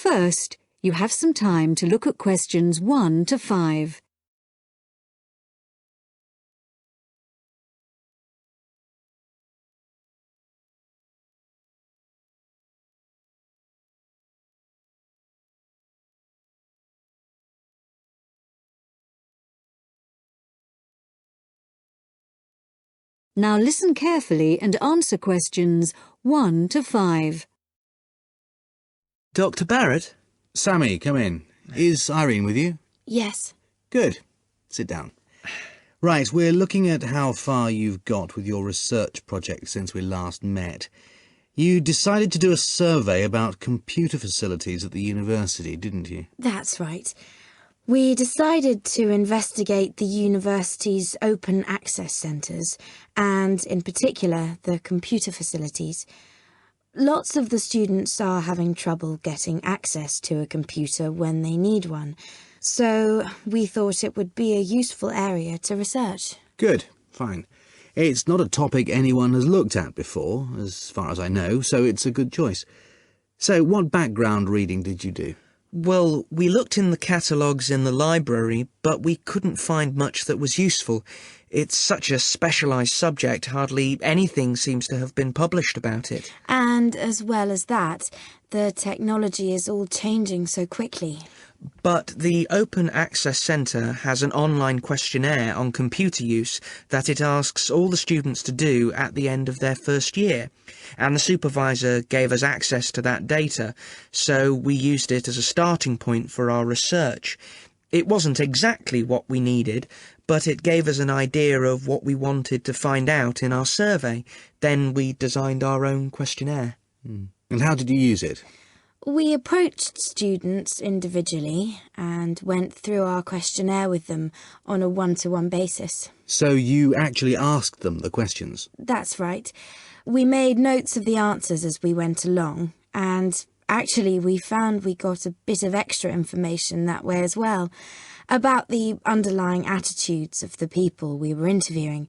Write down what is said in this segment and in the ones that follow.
First, you have some time to look at questions 1 to 5. Now listen carefully and answer questions 1 to 5. Dr. Barrett? Sammy, come in. Is Irene with you? Yes. Good. Sit down. Right, we're looking at how far you've got with your research project since we last met. You decided to do a survey about computer facilities at the university, didn't you? That's right. We decided to investigate the university's open access centres and, in particular, the computer facilities. Lots of the students are having trouble getting access to a computer when they need one, so we thought it would be a useful area to research. Good, fine. It's not a topic anyone has looked at before, as far as I know, so it's a good choice. So, what background reading did you do? Well, we looked in the catalogues in the library, but we couldn't find much that was useful. It's such a specialised subject, hardly anything seems to have been published about it. And as well as that, the technology is all changing so quickly. But the Open Access Centre has an online questionnaire on computer use that it asks all the students to do at the end of their first year. And the supervisor gave us access to that data, so we used it as a starting point for our research. It wasn't exactly what we needed, but it gave us an idea of what we wanted to find out in our survey. Then we designed our own questionnaire. And how did you use it? We approached students individually and went through our questionnaire with them on a one-to-one basis. So you actually asked them the questions? That's right. We made notes of the answers as we went along, and actually we found we got a bit of extra information that way as well, about the underlying attitudes of the people we were interviewing,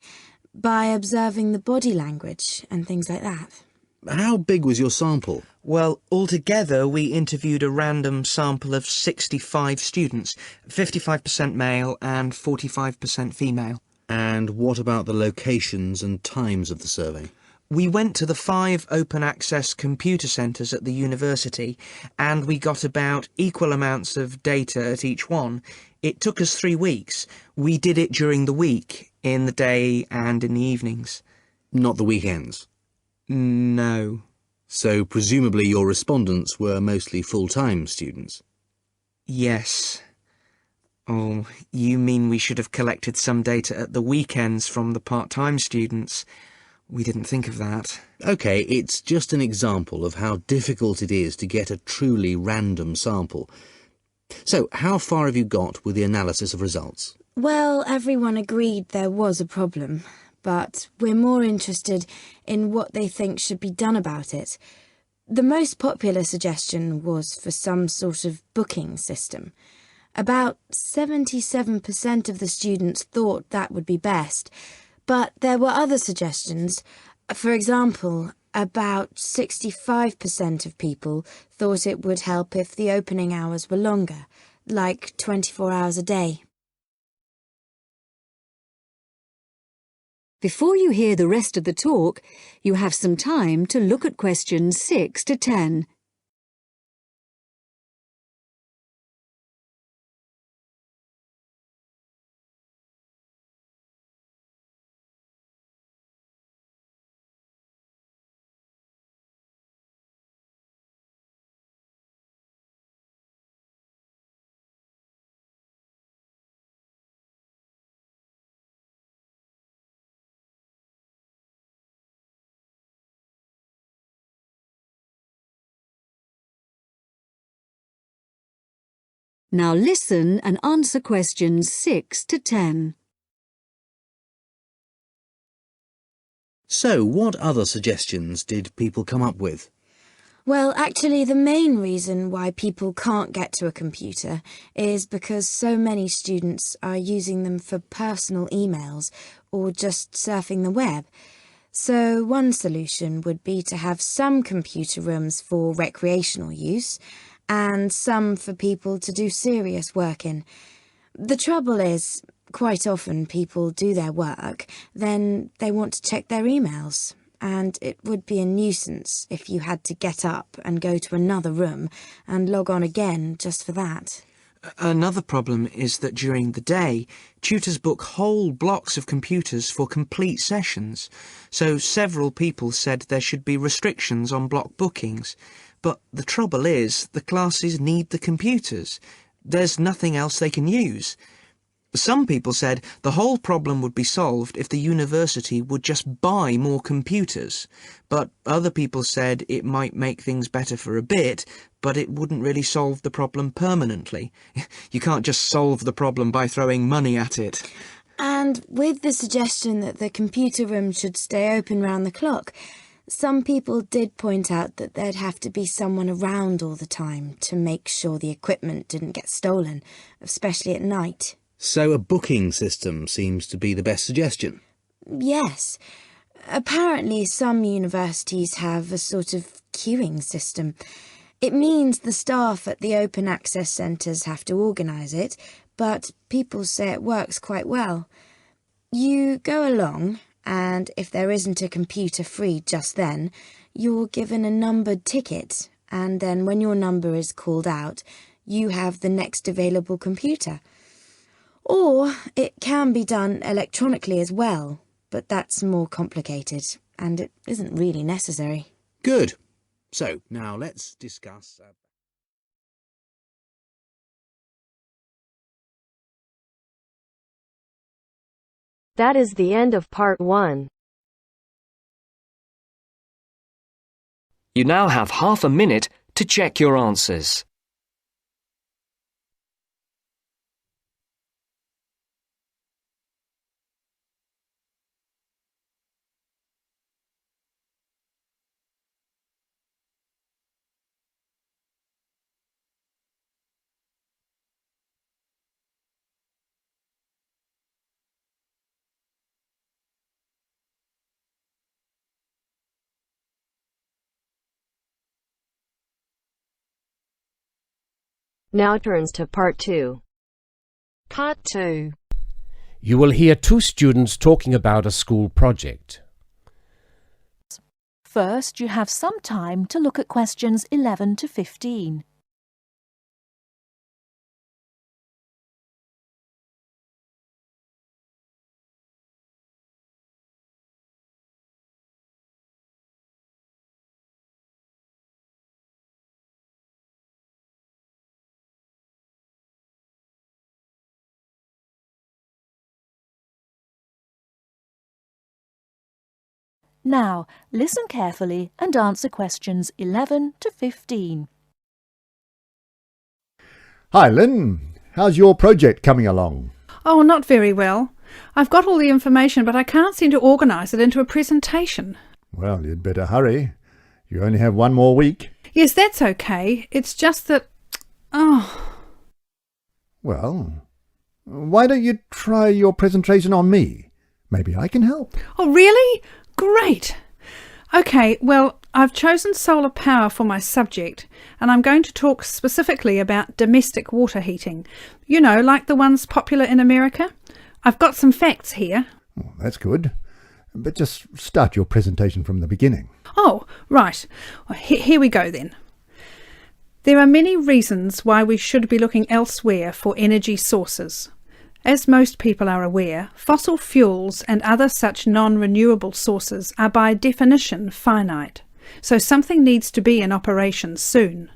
by observing the body language and things like that. How big was your sample? Well, altogether we interviewed a random sample of 65 students, 55% male and 45% female. And what about the locations and times of the survey? We went to the 5 open access computer centres at the university and we got about equal amounts of data at each one. It took us 3 weeks. We did it during the week, in the day and in the evenings. Not the weekends? No. So presumably your respondents were mostly full-time students? Yes. Oh, you mean we should have collected some data at the weekends from the part-time students? We didn't think of that. OK, it's just an example of how difficult it is to get a truly random sample. So, how far have you got with the analysis of results? Well, everyone agreed there was a problem, but we're more interested in what they think should be done about it. The most popular suggestion was for some sort of booking system. About 77% of the students thought that would be best, but there were other suggestions. For example, about 65% of people thought it would help if the opening hours were longer, like 24 hours a day. Before you hear the rest of the talk, you have some time to look at questions 6 to 10. Now listen and answer questions 6 to 10. So, what other suggestions did people come up with? Well, actually, the main reason why people can't get to a computer is because so many students are using them for personal emails or just surfing the web. So one solution would be to have some computer rooms for recreational use and some for people to do serious work in. The trouble is, quite often people do their work, then they want to check their emails, and it would be a nuisance if you had to get up and go to another room and log on again just for that. Another problem is that during the day, tutors book whole blocks of computers for complete sessions, so several people said there should be restrictions on block bookings. But the trouble is, the classes need the computers. There's nothing else they can use. Some people said the whole problem would be solved if the university would just buy more computers, but other people said it might make things better for a bit, but it wouldn't really solve the problem permanently. You can't just solve the problem by throwing money at it. And with the suggestion that the computer room should stay open round the clock, some people did point out that there'd have to be someone around all the time to make sure the equipment didn't get stolen, especially at night. So a booking system seems to be the best suggestion. Yes. Apparently some universities have a sort of queuing system. It means the staff at the open access centres have to organise it, but people say it works quite well. You go along, and if there isn't a computer free just then, you're given a numbered ticket, and then when your number is called out, you have the next available computer. Or it can be done electronically as well, but that's more complicated, and it isn't really necessary. Good. So, now let's discuss... That is the end of part 1. You now have half a minute to check your answers. Now turns to part 2. Part 2. You will hear two students talking about a school project. First, you have some time to look at questions 11 to 15. Now, listen carefully and answer questions 11 to 15. Hi, Lynn. How's your project coming along? Oh, not very well. I've got all the information, but I can't seem to organise it into a presentation. Well, you'd better hurry. You only have one more week. Yes, that's okay. It's just that... Well, why don't you try your presentation on me? Maybe I can help. Oh, really? Great! OK, well, I've chosen solar power for my subject, and I'm going to talk specifically about domestic water heating. You know, like the ones popular in America. I've got some facts here. Oh, that's good. But just start your presentation from the beginning. Oh, right. Well, here we go then. There are many reasons why we should be looking elsewhere for energy sources. As most people are aware, fossil fuels and other such non-renewable sources are by definition finite, so something needs to be in operation soon.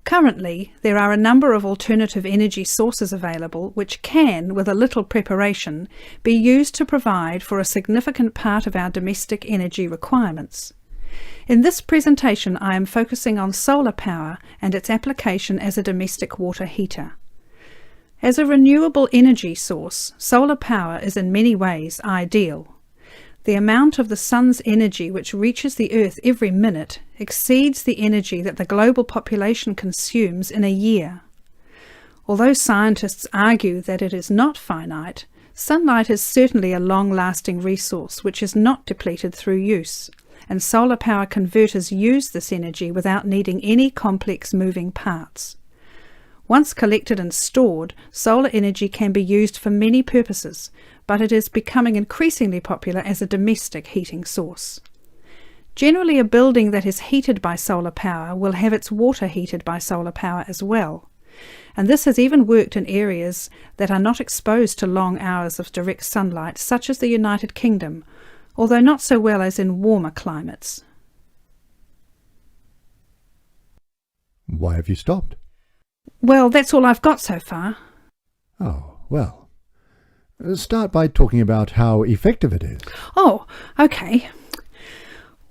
Currently, there are a number of alternative energy sources available which can, with a little preparation, be used to provide for a significant part of our domestic energy requirements. In this presentation, I am focusing on solar power and its application as a domestic water heater. As a renewable energy source, solar power is in many ways ideal. The amount of the sun's energy which reaches the earth every minute exceeds the energy that the global population consumes in a year. Although scientists argue that it is not finite, sunlight is certainly a long-lasting resource which is not depleted through use, and solar power converters use this energy without needing any complex moving parts. Once collected and stored, solar energy can be used for many purposes, but it is becoming increasingly popular as a domestic heating source. Generally, a building that is heated by solar power will have its water heated by solar power as well. And this has even worked in areas that are not exposed to long hours of direct sunlight, such as the United Kingdom, although not so well as in warmer climates. Why have you stopped? Well, that's all I've got so far. Oh, well. Start by talking about how effective it is. Oh, okay.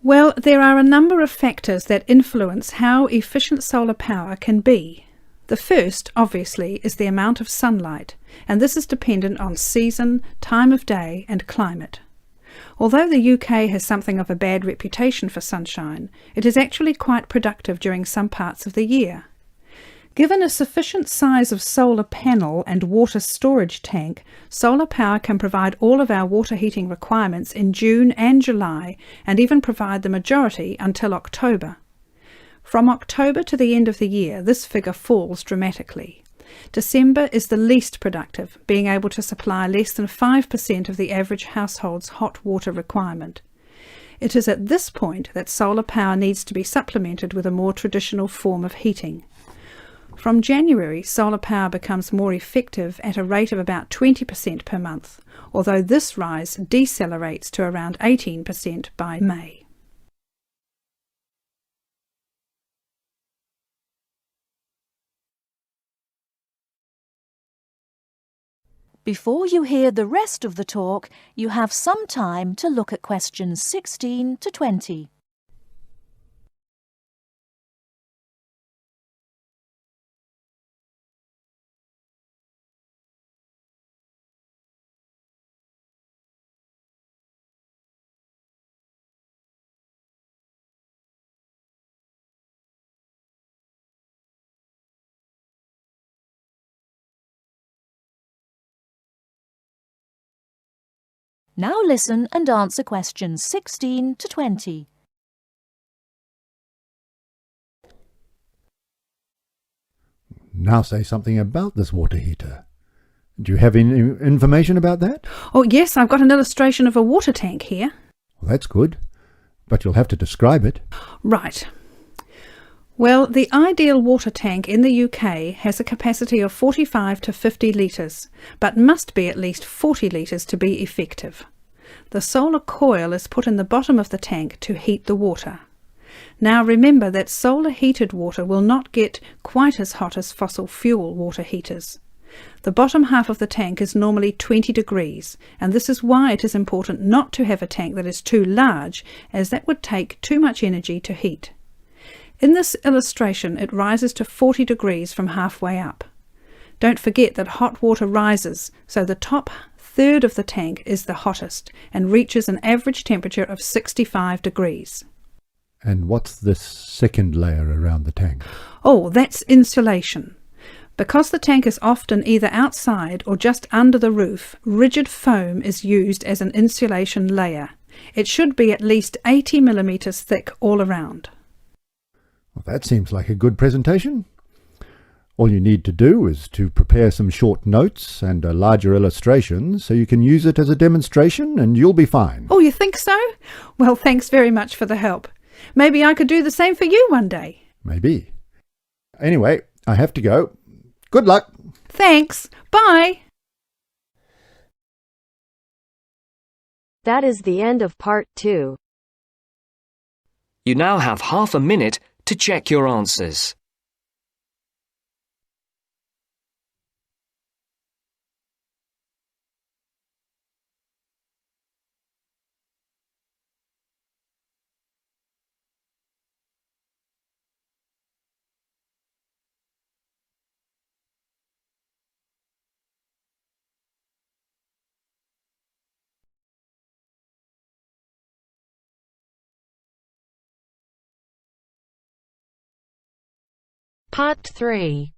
Well, there are a number of factors that influence how efficient solar power can be. The first, obviously, is the amount of sunlight, and this is dependent on season, time of day, and climate. Although the UK has something of a bad reputation for sunshine, it is actually quite productive during some parts of the year. Given a sufficient size of solar panel and water storage tank, solar power can provide all of our water heating requirements in June and July, and even provide the majority until October. From October to the end of the year, this figure falls dramatically. December is the least productive, being able to supply less than 5% of the average household's hot water requirement. It is at this point that solar power needs to be supplemented with a more traditional form of heating. From January, solar power becomes more effective at a rate of about 20% per month, although this rise decelerates to around 18% by May. Before you hear the rest of the talk, you have some time to look at questions 16 to 20. Now listen and answer questions 16 to 20. Now say something about this water heater. Do you have any information about that? Oh yes, I've got an illustration of a water tank here. Well, that's good, but you'll have to describe it. Right. Well, the ideal water tank in the UK has a capacity of 45 to 50 litres, but must be at least 40 litres to be effective. The solar coil is put in the bottom of the tank to heat the water. Now remember that solar heated water will not get quite as hot as fossil fuel water heaters. The bottom half of the tank is normally 20 degrees, and this is why it is important not to have a tank that is too large, as that would take too much energy to heat. In this illustration, it rises to 40 degrees from halfway up. Don't forget that hot water rises, so the top third of the tank is the hottest and reaches an average temperature of 65 degrees. And what's this second layer around the tank? Oh, that's insulation. Because the tank is often either outside or just under the roof, rigid foam is used as an insulation layer. It should be at least 80 millimetres thick all around. Well, that seems like a good presentation. All you need to do is to prepare some short notes and a larger illustration so you can use it as a demonstration and you'll be fine. Oh, you think so? Well, thanks very much for the help. Maybe I could do the same for you one day. Maybe. Anyway, I have to go. Good luck. Thanks. Bye. That is the end of part 2. You now have half a minute to check your answers. Part 3.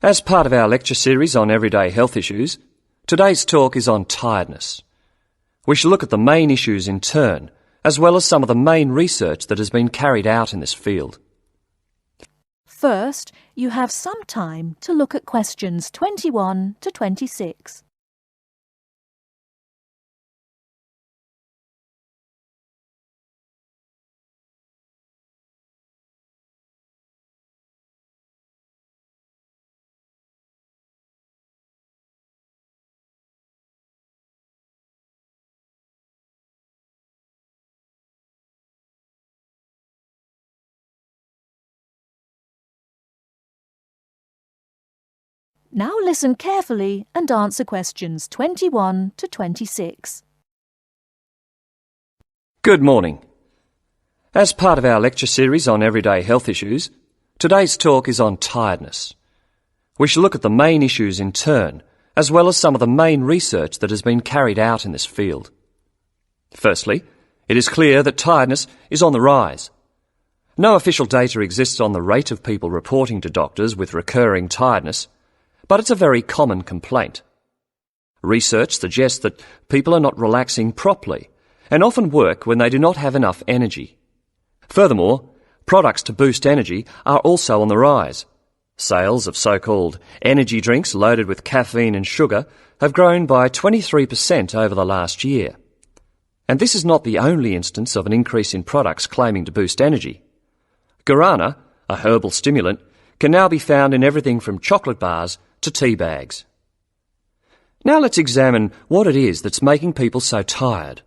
As part of our lecture series on everyday health issues, today's talk is on tiredness. We shall look at the main issues in turn as well as some of the main research that has been carried out in this field. First, you have some time to look at questions 21 to 26. Now listen carefully and answer questions 21 to 26. Good morning. As part of our lecture series on everyday health issues, today's talk is on tiredness. We shall look at the main issues in turn, as well as some of the main research that has been carried out in this field. Firstly, it is clear that tiredness is on the rise. No official data exists on the rate of people reporting to doctors with recurring tiredness, but it's a very common complaint. Research suggests that people are not relaxing properly and often work when they do not have enough energy. Furthermore, products to boost energy are also on the rise. Sales of so-called energy drinks loaded with caffeine and sugar have grown by 23% over the last year. And this is not the only instance of an increase in products claiming to boost energy. Guarana, a herbal stimulant, can now be found in everything from chocolate bars to tea bags. Now let's examine what it is that's making people so tired.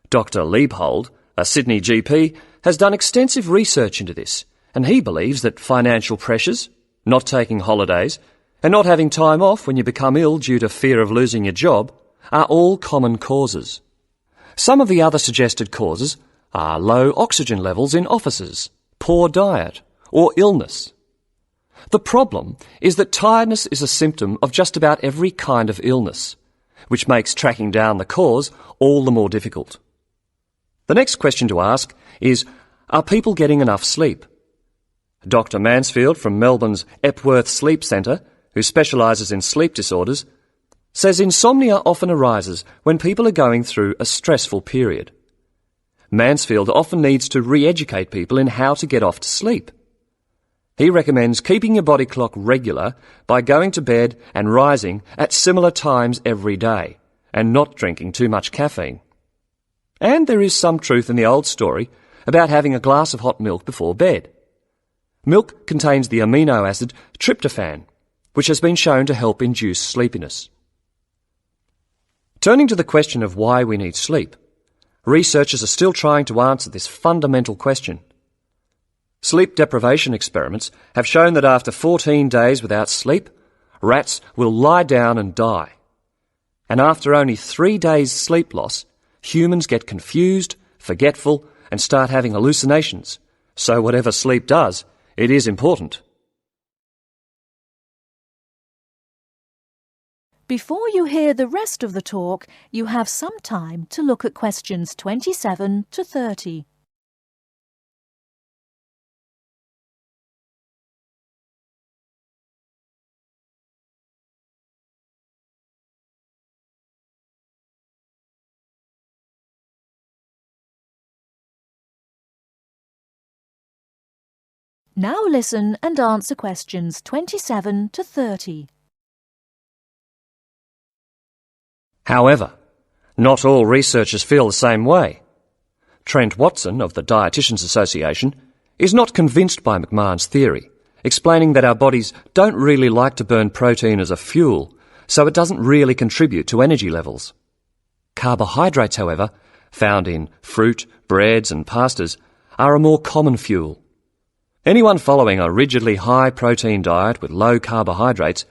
Dr. Liebhold, a Sydney GP, has done extensive research into this, and he believes that financial pressures, not taking holidays, and not having time off when you become ill due to fear of losing your job are all common causes. Some of the other suggested causes are low oxygen levels in offices, poor diet, or illness. The problem is that tiredness is a symptom of just about every kind of illness, which makes tracking down the cause all the more difficult. The next question to ask is, are people getting enough sleep? Dr. Mansfield from Melbourne's Epworth Sleep Centre, who specialises in sleep disorders, says insomnia often arises when people are going through a stressful period. Mansfield often needs to re-educate people in how to get off to sleep. He recommends keeping your body clock regular by going to bed and rising at similar times every day, and not drinking too much caffeine. And there is some truth in the old story about having a glass of hot milk before bed. Milk contains the amino acid tryptophan, which has been shown to help induce sleepiness. Turning to the question of why we need sleep, researchers are still trying to answer this fundamental question. Sleep deprivation experiments have shown that after 14 days without sleep, rats will lie down and die. And after only 3 days sleep loss, humans get confused, forgetful, and start having hallucinations. So whatever sleep does, it is important. Before you hear the rest of the talk, you have some time to look at questions 27 to 30. Now listen and answer questions 27 to 30. However, not all researchers feel the same way. Trent Watson of the Dietitians Association is not convinced by McMahon's theory, explaining that our bodies don't really like to burn protein as a fuel, so it doesn't really contribute to energy levels. Carbohydrates, however, found in fruit, breads and pastas, are a more common fuel. Anyone following a rigidly high-protein diet with low carbohydrates,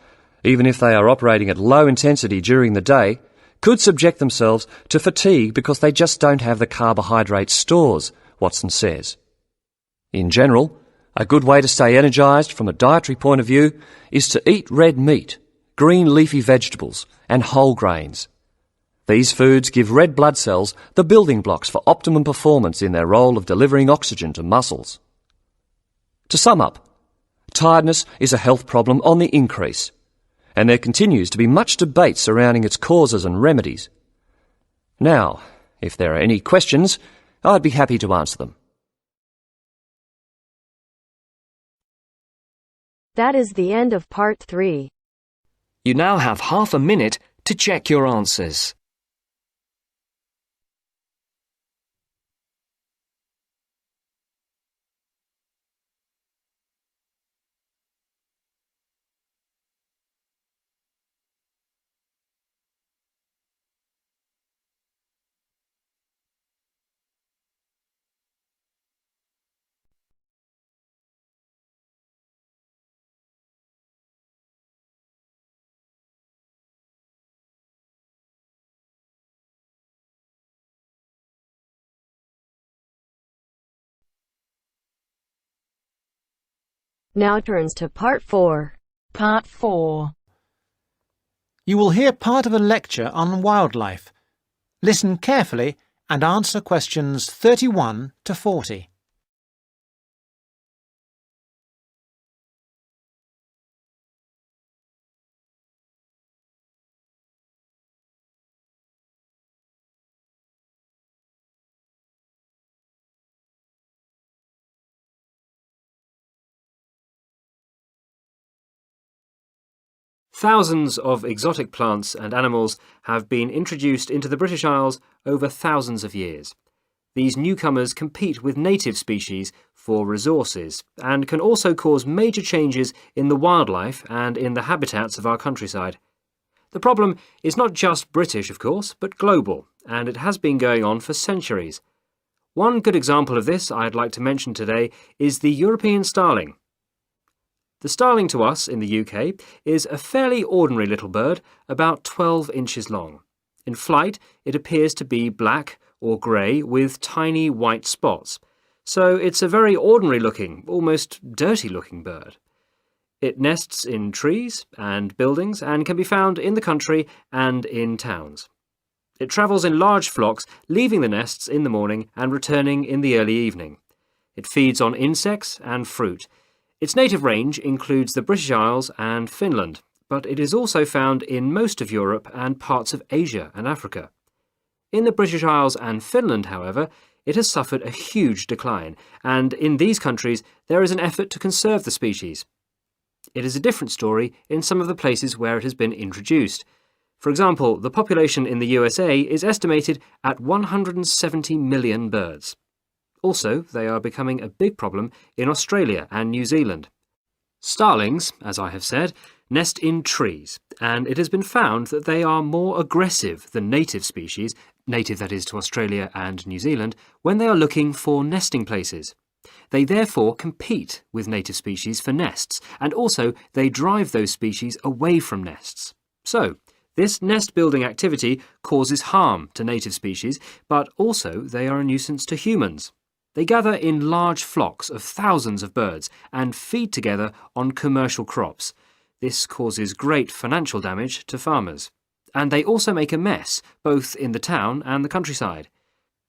even if they are operating at low intensity during the day, could subject themselves to fatigue because they just don't have the carbohydrate stores, Watson says. In general, a good way to stay energised from a dietary point of view is to eat red meat, green leafy vegetables and whole grains. These foods give red blood cells the building blocks for optimum performance in their role of delivering oxygen to muscles. To sum up, tiredness is a health problem on the increase, and there continues to be much debate surrounding its causes and remedies. Now, if there are any questions, I'd be happy to answer them. That is the end of part 3. You now have half a minute to check your answers. Now turns to part 4. Part 4. You will hear part of a lecture on wildlife. Listen carefully and answer questions 31 to 40. Thousands of exotic plants and animals have been introduced into the British Isles over thousands of years. These newcomers compete with native species for resources and can also cause major changes in the wildlife and in the habitats of our countryside. The problem is not just British, of course, but global, and it has been going on for centuries. One good example of this I'd like to mention today is the European starling. The starling to us in the UK is a fairly ordinary little bird, about 12 inches long. In flight, it appears to be black or grey with tiny white spots. So it's a very ordinary-looking, almost dirty-looking bird. It nests in trees and buildings and can be found in the country and in towns. It travels in large flocks, leaving the nests in the morning and returning in the early evening. It feeds on insects and fruit. Its native range includes the British Isles and Finland, but it is also found in most of Europe and parts of Asia and Africa. In the British Isles and Finland, however, it has suffered a huge decline, and in these countries there is an effort to conserve the species. It is a different story in some of the places where it has been introduced. For example, the population in the USA is estimated at 170 million birds. Also, they are becoming a big problem in Australia and New Zealand. Starlings, as I have said, nest in trees, and it has been found that they are more aggressive than native species, native that is to Australia and New Zealand, when they are looking for nesting places. They therefore compete with native species for nests, and also they drive those species away from nests. So, this nest-building activity causes harm to native species, but also they are a nuisance to humans. They gather in large flocks of thousands of birds and feed together on commercial crops. This causes great financial damage to farmers. And they also make a mess, both in the town and the countryside.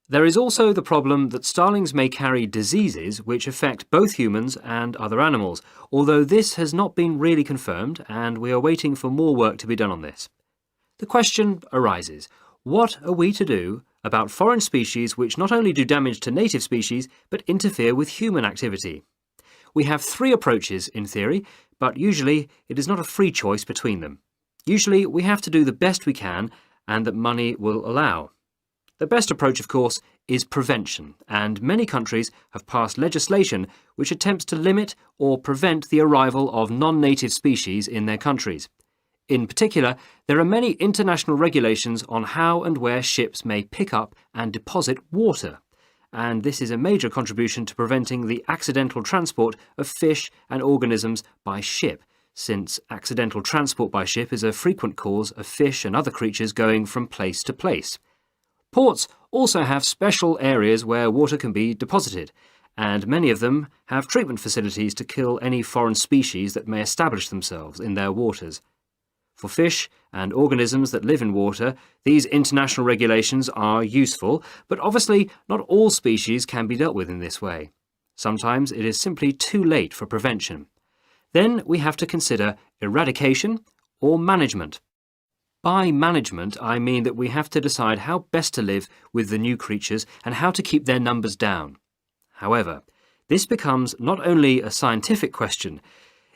There is also the problem that starlings may carry diseases which affect both humans and other animals, although this has not been really confirmed and we are waiting for more work to be done on this. The question arises, what are we to do about foreign species which not only do damage to native species but interfere with human activity? We have 3 approaches in theory, but usually it is not a free choice between them. Usually we have to do the best we can and that money will allow. The best approach, of course, is prevention, and many countries have passed legislation which attempts to limit or prevent the arrival of non-native species in their countries. In particular, there are many international regulations on how and where ships may pick up and deposit water, and this is a major contribution to preventing the accidental transport of fish and organisms by ship, since accidental transport by ship is a frequent cause of fish and other creatures going from place to place. Ports also have special areas where water can be deposited, and many of them have treatment facilities to kill any foreign species that may establish themselves in their waters. For fish and organisms that live in water, these international regulations are useful, but obviously not all species can be dealt with in this way. Sometimes it is simply too late for prevention. Then we have to consider eradication or management. By management, I mean that we have to decide how best to live with the new creatures and how to keep their numbers down. However, this becomes not only a scientific question,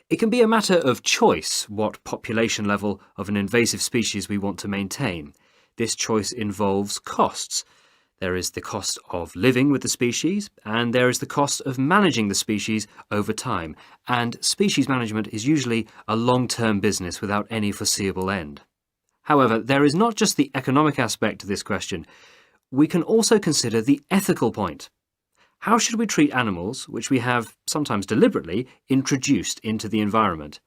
it can be a matter of choice what population level of an invasive species we want to maintain. This choice involves costs. There is the cost of living with the species, and there is the cost of managing the species over time. And species management is usually a long-term business without any foreseeable end. However, there is not just the economic aspect to this question. We can also consider the ethical point. How should we treat animals which we have, sometimes deliberately, introduced into the environment?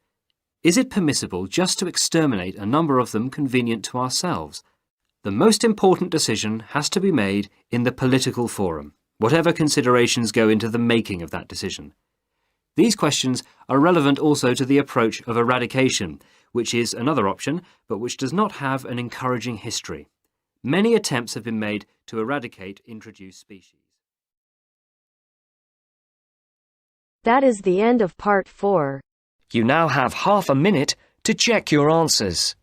Is it permissible just to exterminate a number of them convenient to ourselves? The most important decision has to be made in the political forum, whatever considerations go into the making of that decision. These questions are relevant also to the approach of eradication, which is another option, but which does not have an encouraging history. Many attempts have been made to eradicate introduced species. That is the end of part 4. You now have half a minute to check your answers.